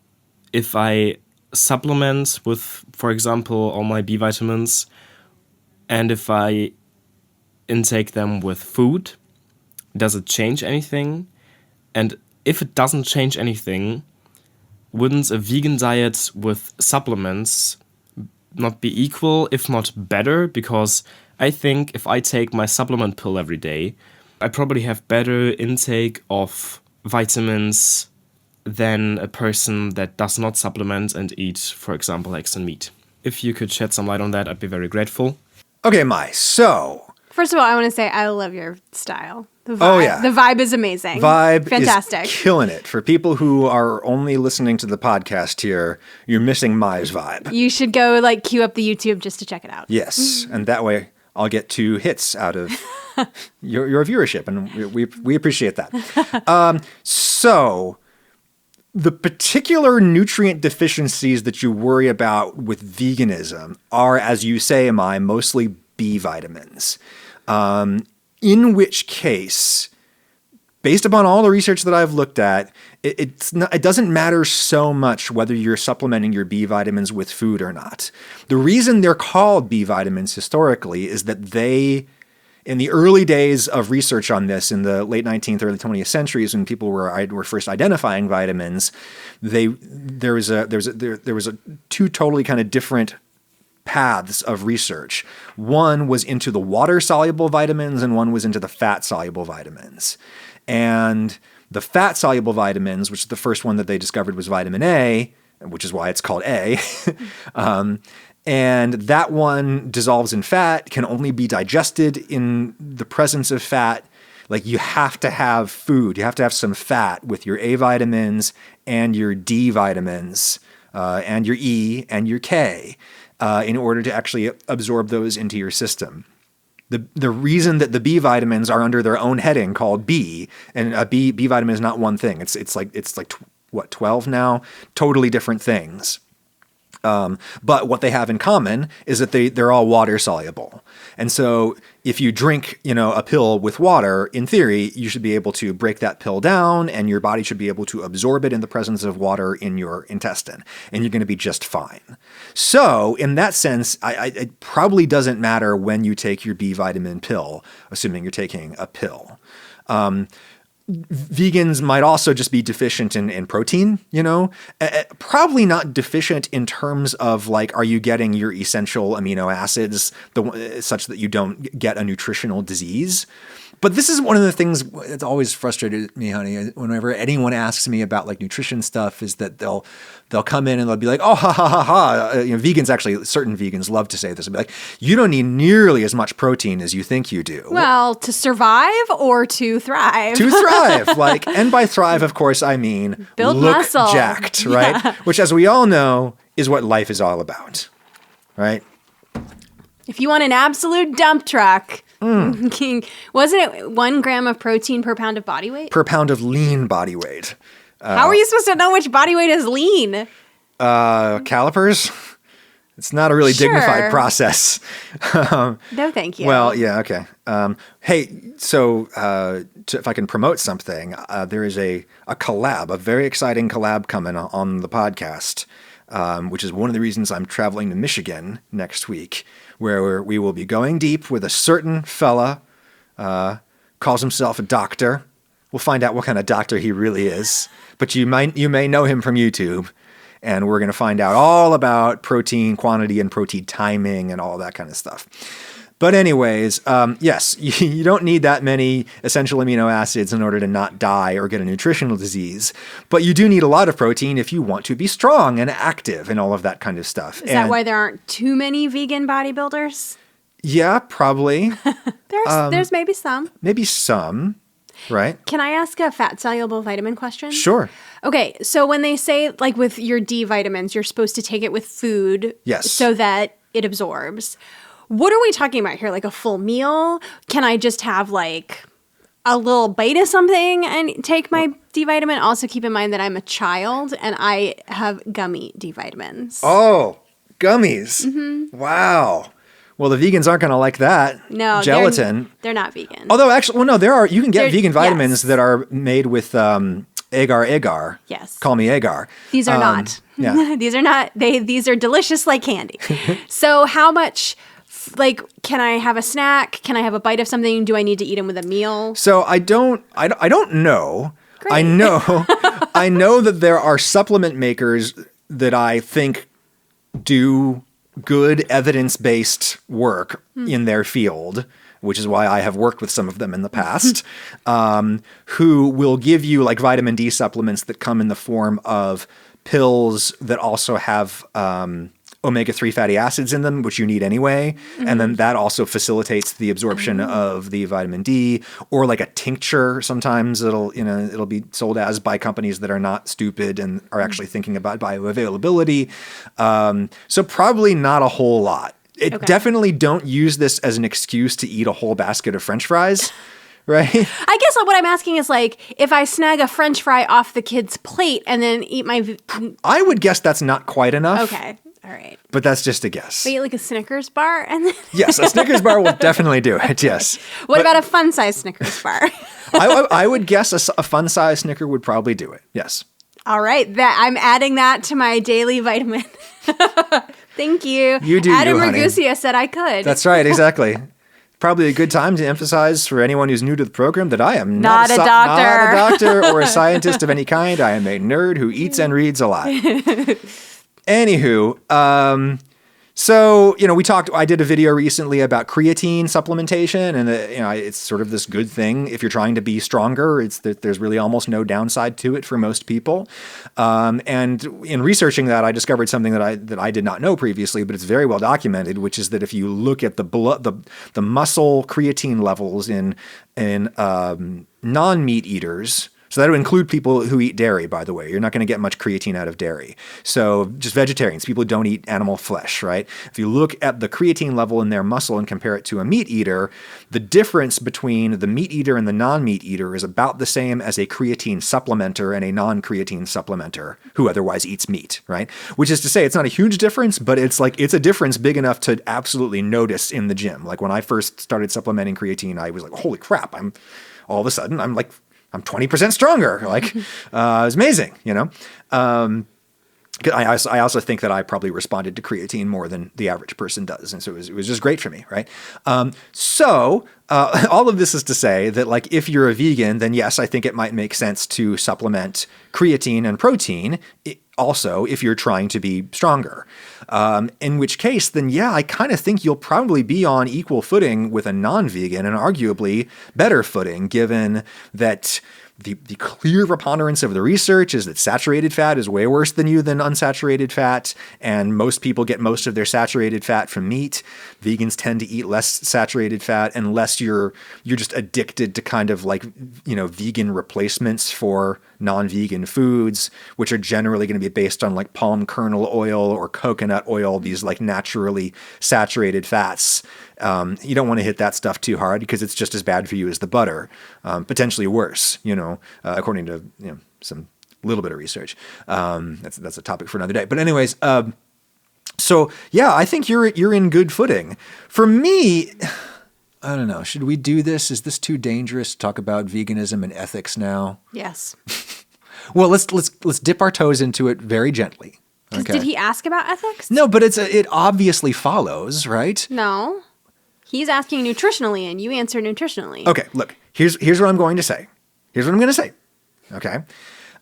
if I supplement with, for example, all my B vitamins, and if I intake them with food? Does it change anything? And if it doesn't change anything, wouldn't a vegan diet with supplements not be equal, if not better? Because I think if I take my supplement pill every day, I probably have better intake of vitamins than a person that does not supplement and eat, for example, eggs and meat. If you could shed some light on that, I'd be very grateful. Okay, Mai. So, First of all, I want to say I love your style. The vibe, Oh, yeah. the vibe is amazing. Fantastic. Is killing it. For people who are only listening to the podcast here, you're missing Mai's vibe. You should go queue up the YouTube just to check it out. Yes, and that way I'll get 2 hits out of your viewership, and we appreciate that. So, the particular nutrient deficiencies that you worry about with veganism are, as you say, Mai, mostly B vitamins. In which case, based upon all the research that I've looked at, it doesn't matter so much whether you're supplementing your B vitamins with food or not. The reason they're called B vitamins historically is that in the early days of research on this, in the late 19th, early 20th centuries, when people were first identifying vitamins, there was 2 totally kind of different paths of research. One was into the water-soluble vitamins, and one was into the fat-soluble vitamins. And the fat-soluble vitamins, which is the first one that they discovered was vitamin A, which is why it's called A, and that one dissolves in fat, can only be digested in the presence of fat. Like, you have to have food. You have to have some fat with your A vitamins and your D vitamins and your E and your K in order to actually absorb those into your system. The reason that the B vitamins are under their own heading called B, and a B vitamin is not one thing. It's like 12 now? Totally different things. But what they have in common is that they're all water soluble. And so if you drink, a pill with water, in theory, you should be able to break that pill down, and your body should be able to absorb it in the presence of water in your intestine, and you're going to be just fine. So in that sense, it probably doesn't matter when you take your B vitamin pill, assuming you're taking a pill. Vegans might also just be deficient in protein, probably not deficient in terms of are you getting your essential amino acids such that you don't get a nutritional disease. But this is one of the things that's always frustrated me, honey, whenever anyone asks me about nutrition stuff, is that they'll come in and they'll be like, oh, ha, ha, ha, ha. Vegans, actually, certain vegans love to say this. They'll be like, you don't need nearly as much protein as you think you do. Well, to survive or to thrive? To thrive. And by thrive, of course, I mean build look muscle. Jacked, right? Yeah. Which, as we all know, is what life is all about, right? If you want an absolute dump truck, wasn't it 1 gram of protein per pound of body weight? Per pound of lean body weight. How are you supposed to know which body weight is lean? Calipers? It's not a really dignified process. No, thank you. Well, yeah, okay. Hey, so if I can promote something, there is a collab, a very exciting collab coming on the podcast, which is one of the reasons I'm traveling to Michigan next week, where we will be going deep with a certain fella, calls himself a doctor. We'll find out what kind of doctor he really is, but you may know him from YouTube, and we're going to find out all about protein quantity and protein timing and all that kind of stuff. But anyways, yes, you don't need that many essential amino acids in order to not die or get a nutritional disease. But you do need a lot of protein if you want to be strong and active and all of that kind of stuff. Is that why there aren't too many vegan bodybuilders? Yeah, probably. There's maybe some. Maybe some. right? Can I ask a fat soluble vitamin question? Sure. Okay, so when they say like with your D vitamins, you're supposed to take it with food, Yes. so that it absorbs. What are we talking about here? Like a full meal? Can I just have like a little bite of something and take my D vitamin? Also, keep in mind that I'm a child and I have gummy D vitamins. Oh, gummies. Mm-hmm. Wow. Well, the vegans aren't going to like that. No, Gelatin. They're not vegan. Although actually, well, no, you can get They're- vegan vitamins yes. that are made with agar. Yes. Call me agar. These are not. yeah. These are not. These are delicious like candy. So how much? Like, can I have a snack? Can I have a bite of something? Do I need to eat them with a meal? So I don't know. Great. I know that there are supplement makers that I think do good evidence-based work in their field, which is why I have worked with some of them in the past, who will give you like vitamin D supplements that come in the form of pills that also have omega-3 fatty acids in them, which you need anyway. And then that also facilitates the absorption of the vitamin D, or like a tincture. Sometimes it'll be sold as by companies that are not stupid and are actually thinking about bioavailability. So probably not a whole lot. Definitely don't use this as an excuse to eat a whole basket of French fries. Right? I guess what I'm asking is like, if I snag a French fry off the kid's plate and then eat my. I would guess that's not quite enough. Okay. All right. But that's just a guess. I eat like a Snickers bar and then. Yes, a Snickers bar will definitely do it. Yes. What about a fun size Snickers bar? I would guess a fun size Snicker would probably do it. Yes. All right. I'm adding that to my daily vitamin. Thank you. You do, Adam honey. Ragusia said I could. That's right. Exactly. Probably a good time to emphasize for anyone who's new to the program that I am Not a doctor. not a doctor or a scientist of any kind. I am a nerd who eats and reads a lot. Anywho, so, I did a video recently about creatine supplementation, and it's sort of this good thing if you're trying to be stronger. There's really almost no downside to it for most people. And in researching that, I discovered something that I did not know previously, but it's very well documented, which is that if you look at the muscle creatine levels in non-meat eaters. So that would include people who eat dairy, by the way. You're not going to get much creatine out of dairy. So just vegetarians, people who don't eat animal flesh, right? If you look at the creatine level in their muscle and compare it to a meat eater, the difference between the meat eater and the non-meat eater is about the same as a creatine supplementer and a non-creatine supplementer who otherwise eats meat, right? Which is to say, it's not a huge difference, but it's a difference big enough to absolutely notice in the gym. Like when I first started supplementing creatine, I was like, holy crap, I'm 20% stronger. Like, it was amazing, I also think that I probably responded to creatine more than the average person does. And so it was just great for me, right? So all of this is to say that, like, if you're a vegan, then yes, I think it might make sense to supplement creatine and protein also if you're trying to be stronger. In which case, then yeah, I kind of think you'll probably be on equal footing with a non-vegan, and arguably better footing, given that the clear preponderance of the research is that saturated fat is way worse than unsaturated fat, and most people get most of their saturated fat from meat. Vegans tend to eat less saturated fat unless you're just addicted to kind of like, vegan replacements for non-vegan foods, which are generally going to be based on like palm kernel oil or coconut oil, these like naturally saturated fats. You don't want to hit that stuff too hard because it's just as bad for you as the butter, potentially worse, according to some little bit of research. That's a topic for another day. But anyways, so yeah, I think you're in good footing. For me, I don't know. Should we do this? Is this too dangerous to talk about veganism and ethics now? Yes. Well, let's dip our toes into it very gently. Okay. Did he ask about ethics? No, but it obviously follows, right? No. He's asking nutritionally, and you answer nutritionally. Okay, look, here's what I'm going to say. Okay?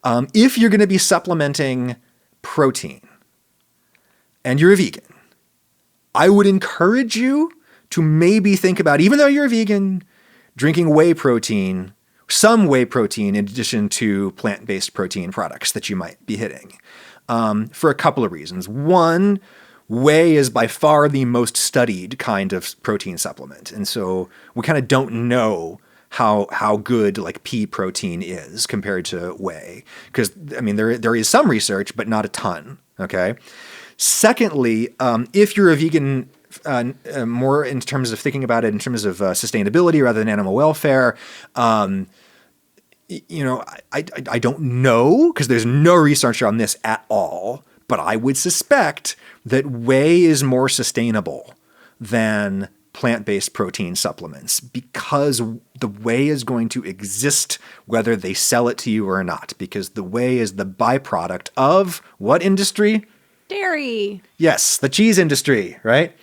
If you're going to be supplementing protein and you're a vegan, I would encourage you to maybe think about, even though you're a vegan, drinking some whey protein in addition to plant-based protein products that you might be hitting, for a couple of reasons. One, whey is by far the most studied kind of protein supplement. And so we kind of don't know how good like pea protein is compared to whey. Because I mean, there is some research, but not a ton. Okay. Secondly, if you're a vegan, more in terms of thinking about it in terms of sustainability rather than animal welfare, you know, I don't know because there's no research on this at all, but I would suspect that whey is more sustainable than plant-based protein supplements because the whey is going to exist whether they sell it to you or not, because the whey is the byproduct of what industry? Dairy. Yes, the cheese industry, right?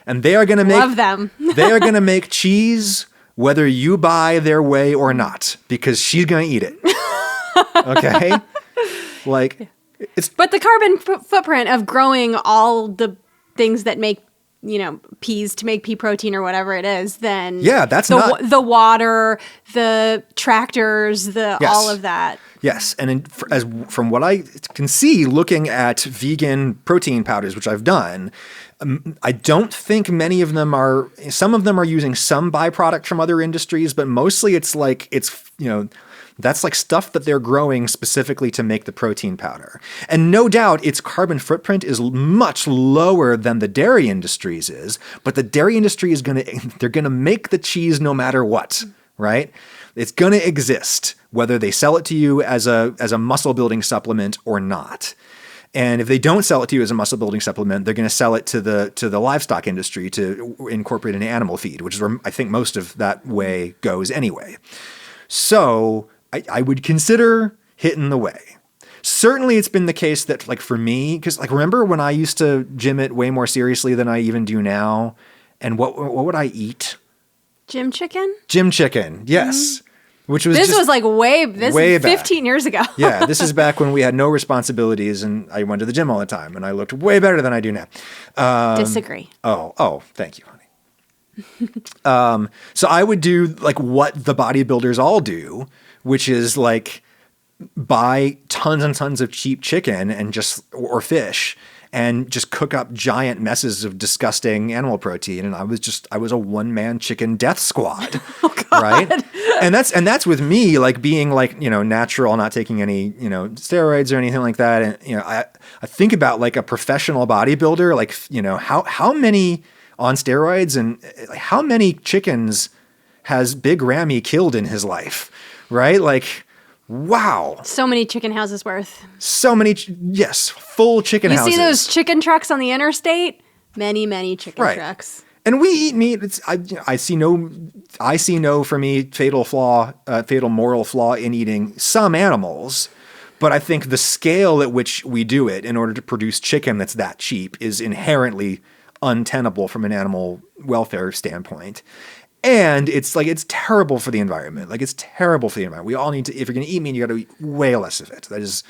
And they are going to make Love them. they are going to make cheese whether you buy their whey or not, because she's going to eat it. Okay? Like it's But the carbon footprint of growing all the things that make, you know, peas to make pea protein or whatever it is, then Yeah, that's the water, the tractors, Yes. all of that. Yes, and from what I can see, looking at vegan protein powders, which I've done, I don't think many of them are. Some of them are using some byproduct from other industries, but mostly it's that's like stuff that they're growing specifically to make the protein powder. And no doubt its carbon footprint is much lower than the dairy industry's is, but the dairy industry they're gonna make the cheese no matter what, right? It's gonna exist whether they sell it to you as a muscle building supplement or not. And if they don't sell it to you as a muscle building supplement, they're going to sell it to the livestock industry to incorporate into animal feed, which is where I think most of that whey goes anyway. So I would consider hitting the whey. Certainly it's been the case that, like, for me, because like remember when I used to gym it way more seriously than I even do now, and what would I eat? Gym chicken? Gym chicken, yes. Which was This just was like way back. 15 years ago. Yeah, this is back when we had no responsibilities and I went to the gym all the time and I looked way better than I do now. Disagree. Oh, thank you, honey. So I would do like what the bodybuilders all do, which is like buy tons and tons of cheap chicken or fish and just cook up giant messes of disgusting animal protein. And I was a one-man chicken death squad, right? And that's with me, like being like, you know, natural, not taking any, you know, steroids or anything like that. And, you know, I think about like a professional bodybuilder, like, you know, how many on steroids and like, how many chickens has Big Ramy killed in his life, right? Like, wow. So many chicken houses worth. So many, yes, full chicken houses. You see those chicken trucks on the interstate? Many, many chicken Right. trucks. And we eat meat. I see no for me fatal moral flaw in eating some animals, but I think the scale at which we do it in order to produce chicken that's that cheap is inherently untenable from an animal welfare standpoint. And it's terrible for the environment. Like, it's terrible for the environment. We all need to, if you're going to eat meat, you got to eat way less of it. That is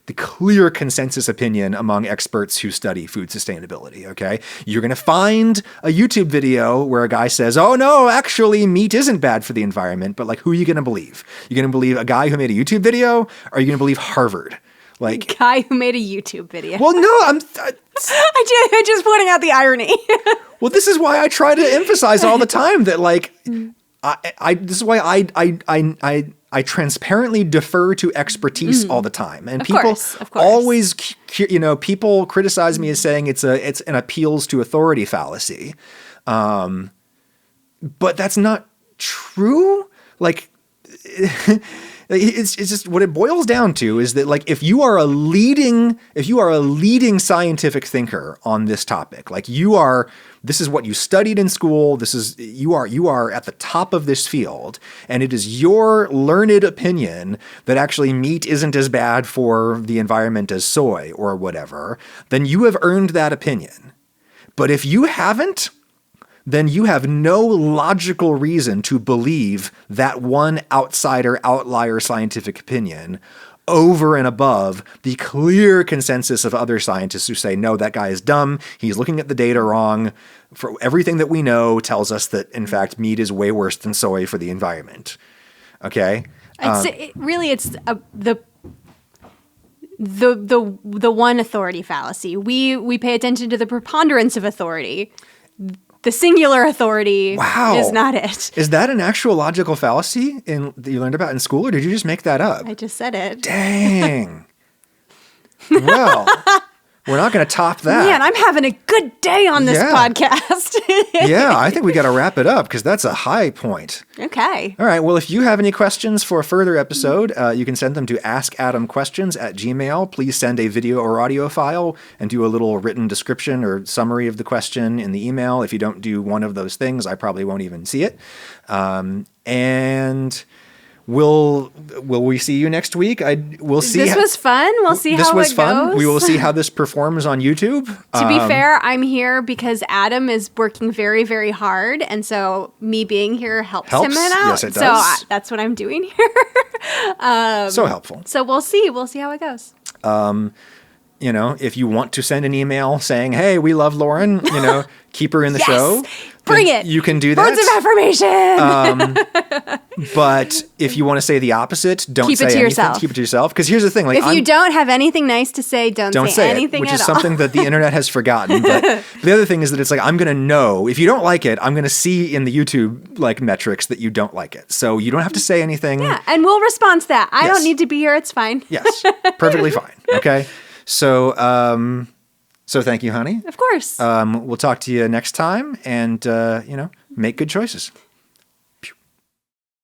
the clear consensus opinion among experts who study food sustainability, okay? You're going to find a YouTube video where a guy says, oh no, actually meat isn't bad for the environment, but like, who are you going to believe? You're going to believe a guy who made a YouTube video, or are you going to believe Harvard? Like, Guy who made a YouTube video. well, no, I'm just pointing out the irony. well, this is why I try to emphasize all the time that like, this is why I transparently defer to expertise all the time. And Of people course. always, you know, people criticize me as saying it's an appeals to authority fallacy. But that's not true. Like, it's just what it boils down to is that like if you are a leading scientific thinker on this topic, like this is what you studied in school, you are at the top of this field, and it is your learned opinion that actually meat isn't as bad for the environment as soy or whatever, then you have earned that opinion. But if you haven't, then you have no logical reason to believe that one outlier scientific opinion over and above the clear consensus of other scientists who say, no, that guy is dumb. He's looking at the data wrong. For everything that we know tells us that, in fact, meat is way worse than soy for the environment. Okay? It's the one authority fallacy. We pay attention to the preponderance of authority. the singular authority Wow. is not it. Is that an actual logical fallacy that you learned about in school, or did you just make that up? I just said it. Dang. Well, we're not going to top that. Man, I'm having a good day on this Yeah. podcast. Yeah, I think we got to wrap it up because that's a high point. Okay. All right. Well, if you have any questions for a further episode, you can send them to askadamquestions@gmail.com. Please send a video or audio file and do a little written description or summary of the question in the email. If you don't do one of those things, I probably won't even see it. And will we see you next week? We'll see. This was fun. We'll see This how was it fun. goes. We will see how this performs on YouTube. To be fair, I'm here because Adam is working very, very hard, and so me being here helps him Helps. out. Yes, it So does. that's what I'm doing here. So helpful. So we'll see. We'll see how it goes. You know, if you want to send an email saying, "Hey, we love Lauren," you know, keep her in the Yes! show. Bring then it. You can do that. Words of affirmation. But if you want to say the opposite, don't Keep it say to anything. yourself. Keep it to yourself. Because here's the thing: like, If you don't have anything nice to say, don't don't say say anything it, which at is all. something that the internet has forgotten. But the other thing is that it's like I'm gonna know if you don't like it. I'm gonna see in the YouTube like metrics that you don't like it. So you don't have to say anything. Yeah, and we'll respond to that. I Yes. don't need to be here. It's fine. Yes, perfectly fine. Okay, so so thank you, honey. Of course. We'll talk to you next time, and you know, make good choices.